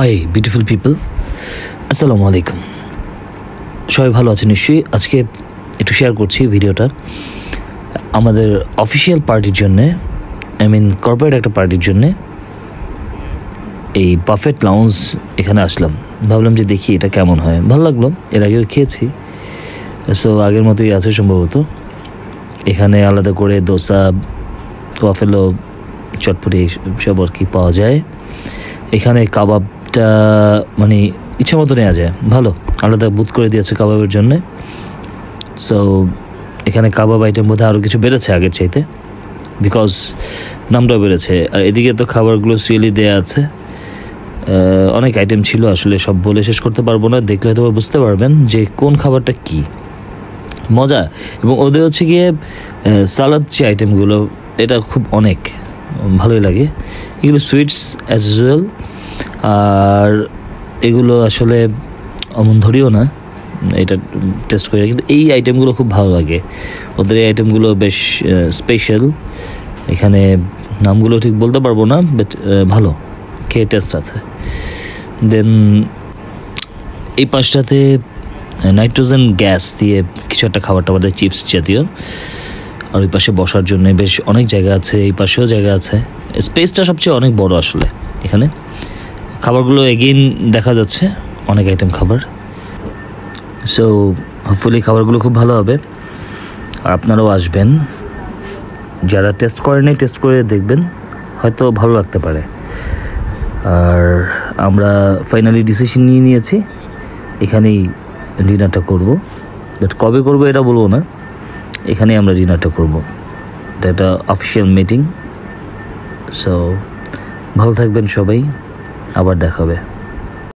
Hi beautiful people, আসসালামু আলাইকুম। সবাই ভালো আছেন নিশ্চয়ই। আজকে একটু শেয়ার করছি ভিডিওটা আমাদের অফিসিয়াল পার্টির জন্যে, কর্পোরেট একটা পার্টির জন্যে এই বাফেট লাউঞ্জ এখানে আসলাম। ভাবলাম যে দেখি এটা কেমন হয়, ভালো লাগলো। এর আগেও খেয়েছি, সো আগের মতোই আছে সম্ভবত। এখানে আলাদা করে দোসা, ওয়াফেলো, চটপটি সব আর কি পাওয়া যায়। এখানে কাবাবটা ইচ্ছা মতো নেওয়া যায়, ভালো আলাদা বুথ করে দিয়েছে কাবাবের জন্যে। সো এখানে কাবাব আইটেম বোধহয় আরও কিছু বেড়েছে আগের চাইতে, বিকজ নামটাও বেড়েছে। আর এদিকে তো খাবারগুলো সিরিয়ালি দেওয়া আছে, অনেক আইটেম ছিল, আসলে সব বলে শেষ করতে পারবো না। দেখলে হয়তো বুঝতে পারবেন যে কোন খাবারটা কি মজা। এবং ওদের হচ্ছে গিয়ে সালাদ যে আইটেমগুলো, এটা খুব অনেক ভালোই লাগে। এগুলো সুইটস অ্যাজ ইউজুয়াল, আর এগুলো আসলে অমন ধরিও না, এটা টেস্ট করে। কিন্তু এই আইটেমগুলো খুব ভালো লাগে ওদের। এই আইটেমগুলো বেশ স্পেশাল। এখানে নামগুলো ঠিক বলতে পারবো না, বাট ভালো খেয়ে টেস্ট আছে। দেন এই পাশটাতে নাইট্রোজেন গ্যাস দিয়ে কিছু একটা খাবার টাবার, চিপস জাতীয়। আর ওই পাশে বসার জন্য বেশ অনেক জায়গা আছে, এই পাশেও জায়গা আছে। স্পেসটা সবচেয়ে অনেক বড় আসলে এখানে। খাবারগুলো এগেইন দেখা যাচ্ছে, অনেক আইটেম খাবার। সো হোপফুলি খাবারগুলো খুব ভালো হবে, আর আপনারাও আসবেন। যারা টেস্ট করেনি টেস্ট করে দেখবেন, হয়তো ভালো লাগতে পারে। আর আমরা ফাইনালি ডিসিশন নিয়ে নিয়েছি, এখানেই ডিনারটা করব। বাট কবে করবো এটা বলবো না, এখানেই আমরা ডিনারটা করব। এটা একটা অফিসিয়াল মিটিং। সো ভালো থাকবেন সবাই, আবার দেখা হবে।